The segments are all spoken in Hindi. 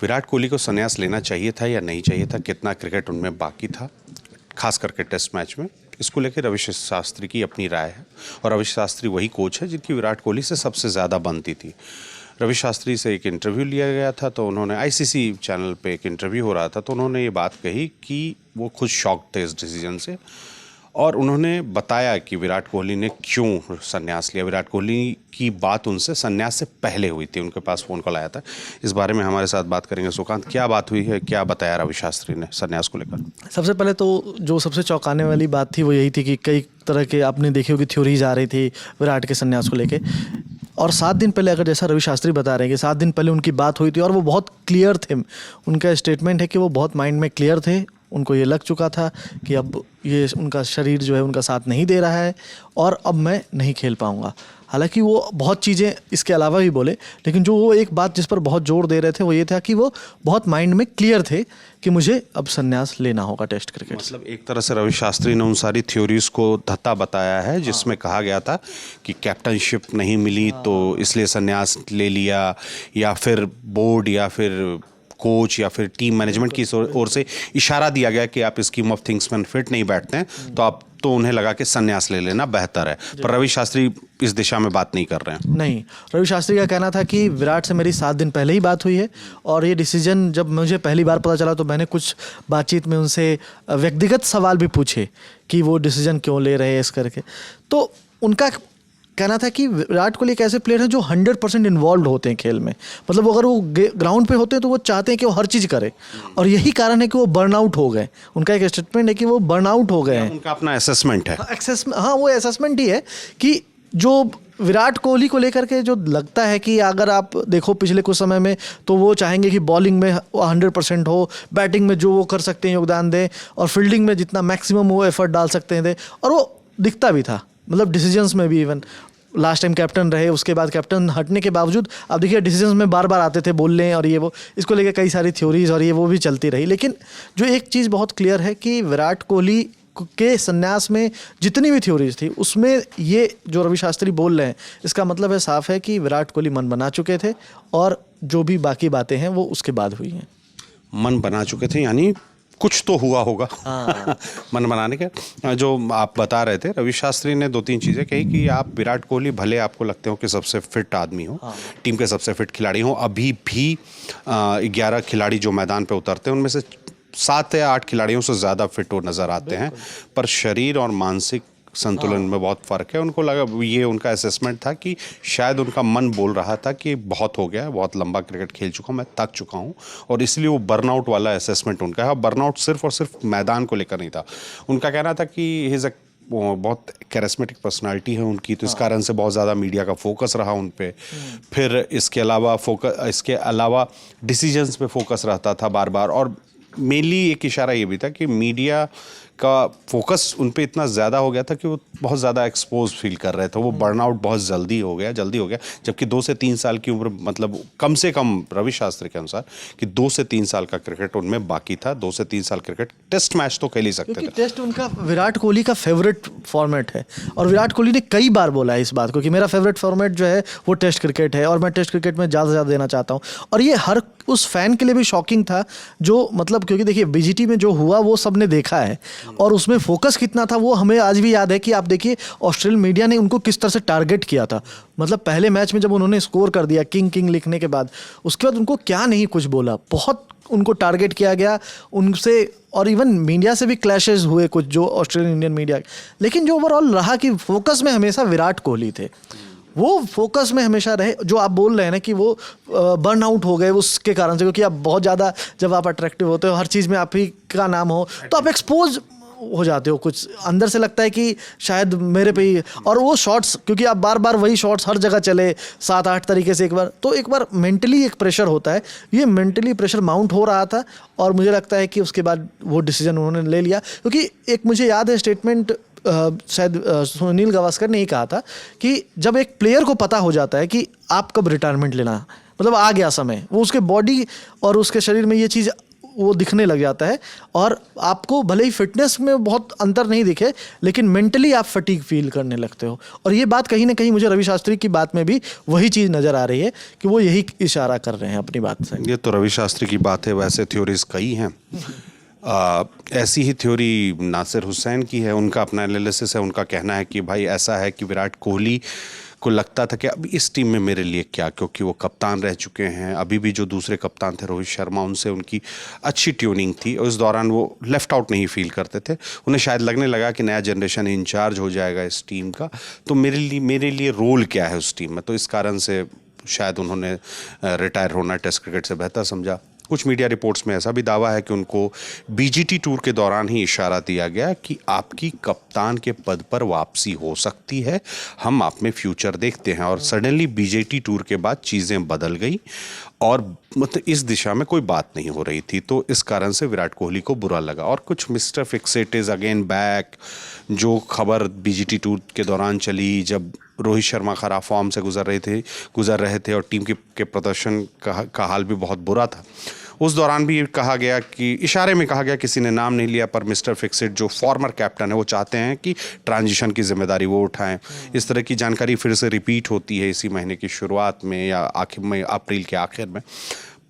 विराट कोहली को संन्यास लेना चाहिए था या नहीं चाहिए था, कितना क्रिकेट उनमें बाकी था, खास करके टेस्ट मैच में, इसको लेकर रवि शास्त्री की अपनी राय है। और रवि शास्त्री वही कोच है जिनकी विराट कोहली से सबसे ज़्यादा बनती थी। रवि शास्त्री से एक इंटरव्यू लिया गया था, तो उन्होंने आईसीसी चैनल पे एक इंटरव्यू हो रहा था, तो उन्होंने ये बात कही कि वो खुद शॉक थे इस डिसीजन से, और उन्होंने बताया कि विराट कोहली ने क्यों संन्यास लिया। विराट कोहली की बात उनसे संन्यास से पहले हुई थी, उनके पास फ़ोन कॉल आया था। इस बारे में हमारे साथ बात करेंगे सुकांत, क्या बात हुई है, क्या बताया रवि शास्त्री ने संन्यास को लेकर। सबसे पहले तो जो सबसे चौंकाने वाली बात थी वो यही थी कि कई तरह के आपने देखी होगी थ्योरीज आ रही थी विराट के संन्यास को लेके, और 7 दिन पहले, अगर जैसा रवि शास्त्री बता रहे हैं कि 7 दिन पहले उनकी बात हुई थी और वो बहुत क्लियर थे। उनका स्टेटमेंट है कि वो बहुत माइंड में क्लियर थे, उनको ये लग चुका था कि अब ये उनका शरीर जो है उनका साथ नहीं दे रहा है और अब मैं नहीं खेल पाऊंगा। हालांकि वो बहुत चीज़ें इसके अलावा भी बोले, लेकिन जो वो एक बात जिस पर बहुत जोर दे रहे थे वो ये था कि वो बहुत माइंड में क्लियर थे कि मुझे अब संन्यास लेना होगा टेस्ट क्रिकेट। मतलब एक तरह से रवि शास्त्री ने उन सारी थ्योरीज को धत्ता बताया है जिसमें कहा गया था कि कैप्टनशिप नहीं मिली तो इसलिए संन्यास ले लिया, या फिर बोर्ड या फिर कोच या फिर टीम मैनेजमेंट की ओर से इशारा दिया गया कि आप स्कीम ऑफ थिंग्स में फिट नहीं बैठते हैं, तो आप तो उन्हें लगा कि संन्यास ले लेना बेहतर है। पर रवि शास्त्री इस दिशा में बात नहीं कर रहे हैं। नहीं, रवि शास्त्री का कहना था कि विराट से मेरी 7 दिन पहले ही बात हुई है और ये डिसीजन जब मुझे पहली बार पता चला तो मैंने कुछ बातचीत में उनसे व्यक्तिगत सवाल भी पूछे कि वो डिसीजन क्यों ले रहे हैं इस करके। तो उनका कहना था कि विराट कोहली एक ऐसे प्लेयर हैं जो 100% इन्वॉल्व होते हैं खेल में। मतलब अगर वो ग्राउंड पे होते हैं तो वो चाहते हैं कि वो हर चीज़ करे, और यही कारण है कि वो बर्नआउट हो गए। उनका एक स्टेटमेंट है कि वो बर्नआउट हो गए हैं। उनका अपना असेसमेंट है। हाँ, वो असेसमेंट ही है कि जो विराट कोहली को लेकर के जो लगता है कि अगर आप देखो पिछले कुछ समय में तो वो चाहेंगे कि बॉलिंग में 100% हो, बैटिंग में जो वो कर सकते हैं योगदान दें, और फील्डिंग में जितना मैक्सिमम वो एफर्ट डाल सकते हैं दें, और वो दिखता भी था। मतलब डिसीजंस में भी, इवन लास्ट टाइम कैप्टन रहे, उसके बाद कैप्टन हटने के बावजूद आप देखिए डिसीजंस में बार बार आते थे बोलने, और ये वो इसको लेकर कई सारी थ्योरीज और ये वो भी चलती रही। लेकिन जो एक चीज़ बहुत क्लियर है कि विराट कोहली के संन्यास में जितनी भी थ्योरीज थी उसमें ये जो रवि शास्त्री बोल रहे हैं इसका मतलब है साफ है कि विराट कोहली मन बना चुके थे, और जो भी बाकी बातें हैं वो उसके बाद हुई हैं। मन बना चुके थे यानी कुछ तो हुआ होगा। मन बनाने के जो आप बता रहे थे, रवि शास्त्री ने 2-3 चीज़ें कही कि आप विराट कोहली भले आपको लगते हो कि सबसे फिट आदमी हो, टीम के सबसे फिट खिलाड़ी हो, अभी भी 11 खिलाड़ी जो मैदान पे उतरते हैं उनमें से 7 या 8 खिलाड़ियों से ज़्यादा फिट हो नज़र आते हैं, पर शरीर और मानसिक संतुलन में बहुत फ़र्क है। उनको लगा, ये उनका असेसमेंट था कि शायद उनका मन बोल रहा था कि बहुत हो गया, बहुत लंबा क्रिकेट खेल चुका हूँ, मैं थक चुका हूँ, और इसलिए वो बर्नआउट वाला असेसमेंट उनका है। बर्नआउट सिर्फ और सिर्फ मैदान को लेकर नहीं था। उनका कहना था कि हिज बहुत कैरिस्मेटिक पर्सनालिटी है उनकी, तो इस कारण से बहुत ज़्यादा मीडिया का फोकस रहा उन पे। फिर इसके अलावा डिसीजंस पे फोकस रहता था बार बार, और मेनली एक इशारा ये भी था कि मीडिया का फोकस उन पे इतना ज़्यादा हो गया था कि वो बहुत ज़्यादा एक्सपोज फील कर रहे थे। वो बर्नआउट बहुत जल्दी हो गया, जबकि 2 से 3 साल की उम्र, मतलब कम से कम रवि शास्त्री के अनुसार कि 2 से 3 साल का क्रिकेट उनमें बाकी था। 2 से 3 साल क्रिकेट, टेस्ट मैच तो खेल ही सकते थे। टेस्ट उनका विराट कोहली का फेवरेट फॉर्मेट है, और विराट कोहली ने कई बार बोला है इस बात को कि मेरा फेवरेट फॉर्मेट जो है वो टेस्ट क्रिकेट है, और मैं टेस्ट क्रिकेट में ज़्यादा से ज़्यादा देना चाहता हूँ। और ये हर उस फैन के लिए भी शॉकिंग था जो, मतलब क्योंकि देखिए बीजीटी में जो हुआ वो सबने देखा है, और उसमें फोकस कितना था वो हमें आज भी याद है कि आप देखिए ऑस्ट्रेलियन मीडिया ने उनको किस तरह से टारगेट किया था। मतलब पहले मैच में जब उन्होंने स्कोर कर दिया किंग लिखने के बाद, उसके बाद उनको क्या नहीं कुछ बोला, बहुत उनको टारगेट किया गया उनसे, और इवन मीडिया से भी क्लैशेस हुए कुछ, जो ऑस्ट्रेलियन इंडियन मीडिया। लेकिन जो ओवरऑल रहा कि फोकस में हमेशा विराट कोहली थे, वो फोकस में हमेशा रहे। जो आप बोल रहे हैं ना कि वो बर्न आउट हो गए उसके कारण से, क्योंकि आप बहुत ज़्यादा, जब आप अट्रैक्टिव होते हो, हर चीज़ में आप ही का नाम हो, तो आप एक्सपोज हो जाते हो, कुछ अंदर से लगता है कि शायद मेरे पे ही। और वो शॉट्स, क्योंकि आप बार बार वही शॉट्स हर जगह चले 7-8 तरीके से एक बार मेंटली एक प्रेशर होता है, ये मेंटली प्रेशर माउंट हो रहा था, और मुझे लगता है कि उसके बाद वो डिसीजन उन्होंने ले लिया। क्योंकि एक मुझे याद है स्टेटमेंट, शायद सुनील गावस्कर ने ही कहा था कि जब एक प्लेयर को पता हो जाता है कि आप कब रिटायरमेंट लेना, मतलब आ गया समय, वो उसके बॉडी और उसके शरीर में ये चीज़ वो दिखने लग जाता है और आपको भले ही फिटनेस में बहुत अंतर नहीं दिखे लेकिन मेंटली आप फटीग फील करने लगते हो। और ये बात कहीं ना कहीं मुझे रवि शास्त्री की बात में भी वही चीज़ नज़र आ रही है कि वो यही इशारा कर रहे हैं अपनी बात से। ये तो रवि शास्त्री की बात है, वैसे थ्योरीज कई हैं। ऐसी ही थ्योरी नासिर हुसैन की है, उनका अपना एनालिसिस है। उनका कहना है कि भाई ऐसा है कि विराट कोहली को लगता था कि अब इस टीम में मेरे लिए क्या, क्योंकि वो कप्तान रह चुके हैं। अभी भी जो दूसरे कप्तान थे रोहित शर्मा, उनसे उनकी अच्छी ट्यूनिंग थी। उस दौरान वो लेफ्ट आउट नहीं फील करते थे। उन्हें शायद लगने लगा कि नया जनरेशन इंचार्ज हो जाएगा इस टीम का, तो मेरे लिए रोल क्या है उस टीम में। तो इस कारण से शायद उन्होंने रिटायर होना टेस्ट क्रिकेट से बेहतर समझा। कुछ मीडिया रिपोर्ट्स में ऐसा भी दावा है कि उनको बीजीटी टूर के दौरान ही इशारा दिया गया कि आपकी कप्तान के पद पर वापसी हो सकती है, हम आप में फ्यूचर देखते हैं। और सडनली बीजीटी टूर के बाद चीज़ें बदल गई और मतलब इस दिशा में कोई बात नहीं हो रही थी। तो इस कारण से विराट कोहली को बुरा लगा। और कुछ mister fix it is again back जो खबर बीजीटी टूर के दौरान चली, जब रोहित शर्मा खराब फॉर्म से गुजर रहे थे और टीम के प्रदर्शन का हाल भी बहुत बुरा था। उस दौरान भी कहा गया कि इशारे में कहा गया, किसी ने नाम नहीं लिया, पर मिस्टर फिक्सिट जो फॉर्मर कैप्टन है वो चाहते हैं कि ट्रांजिशन की जिम्मेदारी वो उठाएं। इस तरह की जानकारी फिर से रिपीट होती है इसी महीने की शुरुआत में या आखिर में, अप्रैल के आखिर में।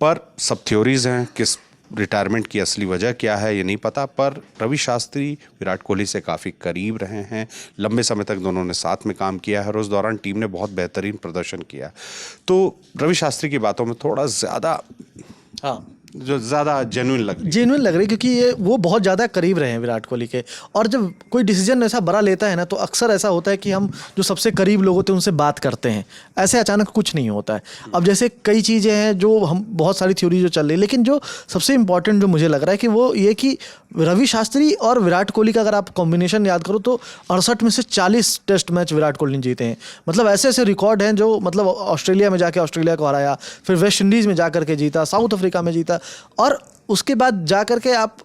पर सब थ्योरीज हैं, किस रिटायरमेंट की असली वजह क्या है ये नहीं पता। पर रवि शास्त्री विराट कोहली से काफ़ी करीब रहे हैं, लंबे समय तक दोनों ने साथ में काम किया है और उस दौरान टीम ने बहुत बेहतरीन प्रदर्शन किया। तो रवि शास्त्री की बातों में थोड़ा ज़्यादा जो ज़्यादा जेन्युइन लग रही क्योंकि ये वो बहुत ज़्यादा करीब रहे हैं विराट कोहली के। और जब कोई डिसीजन ऐसा बड़ा लेता है ना, तो अक्सर ऐसा होता है कि हम जो सबसे करीब लोग होते हैं उनसे बात करते हैं, ऐसे अचानक कुछ नहीं होता है। अब जैसे कई चीज़ें हैं जो हम, बहुत सारी थ्योरी जो चल रही है, लेकिन जो सबसे इंपॉर्टेंट जो मुझे लग रहा है कि वो ये कि रवि शास्त्री और विराट कोहली का अगर आप कॉम्बिनेशन याद करो तो 68 में से 40 टेस्ट मैच विराट कोहली ने जीते हैं। मतलब ऐसे ऐसे रिकॉर्ड हैं जो, मतलब ऑस्ट्रेलिया में जाके ऑस्ट्रेलिया को हराया, फिर वेस्ट इंडीज़ में जाकर के जीता, साउथ अफ्रीका में जीता, और उसके बाद जा कर के आप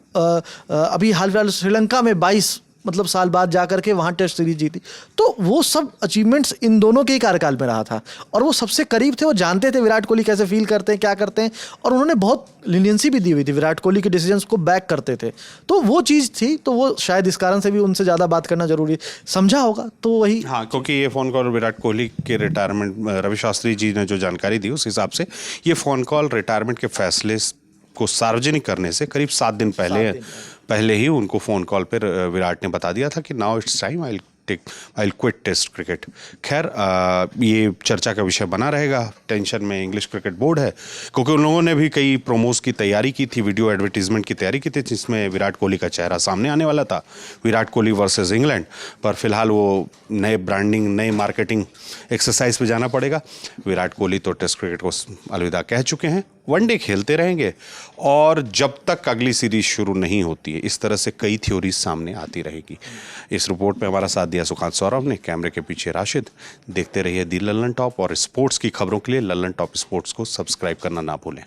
अभी हाल फिलहाल श्रीलंका में 22 मतलब साल बाद जा कर के वहाँ टेस्ट सीरीज जीती। तो वो सब अचीवमेंट्स इन दोनों के ही कार्यकाल में रहा था और वो सबसे करीब थे। वो जानते थे विराट कोहली कैसे फील करते हैं, क्या करते हैं, और उन्होंने बहुत लीनियंसी भी दी हुई थी, विराट कोहली के डिसीजंस को बैक करते थे। तो वो चीज़ थी, तो वो शायद इस कारण से भी उनसे ज़्यादा बात करना जरूरी समझा होगा। तो वही, हाँ, क्योंकि ये फ़ोन कॉल विराट कोहली के रिटायरमेंट, रवि शास्त्री जी ने जो जानकारी दी उस हिसाब से ये फ़ोन कॉल रिटायरमेंट के फैसले को सार्वजनिक करने से करीब 7 दिन पहले ही उनको फ़ोन कॉल पर विराट ने बता दिया था कि now it's time I quit test cricket. खैर, ये चर्चा का विषय बना रहेगा। टेंशन में इंग्लिश क्रिकेट बोर्ड है, क्योंकि उन लोगों ने भी कई प्रोमोस की तैयारी की थी, वीडियो एडवर्टीजमेंट की तैयारी की थी, जिसमें विराट कोहली का चेहरा सामने आने वाला था, विराट कोहली वर्सेस इंग्लैंड। पर फिलहाल वो नए ब्रांडिंग, नए मार्केटिंग एक्सरसाइज पे जाना पड़ेगा। विराट कोहली तो टेस्ट क्रिकेट को अलविदा कह चुके हैं, वनडे खेलते रहेंगे और जब तक अगली सीरीज शुरू नहीं होती है। इस तरह से कई थ्योरीज सामने आती रहेगी। इस रिपोर्ट में हमारा साथ दिया सुकांत सौरभ ने, कैमरे के पीछे राशिद। देखते रहिए दी लल्लन टॉप, और स्पोर्ट्स की खबरों के लिए लल्लन टॉप स्पोर्ट्स को सब्सक्राइब करना ना भूलें।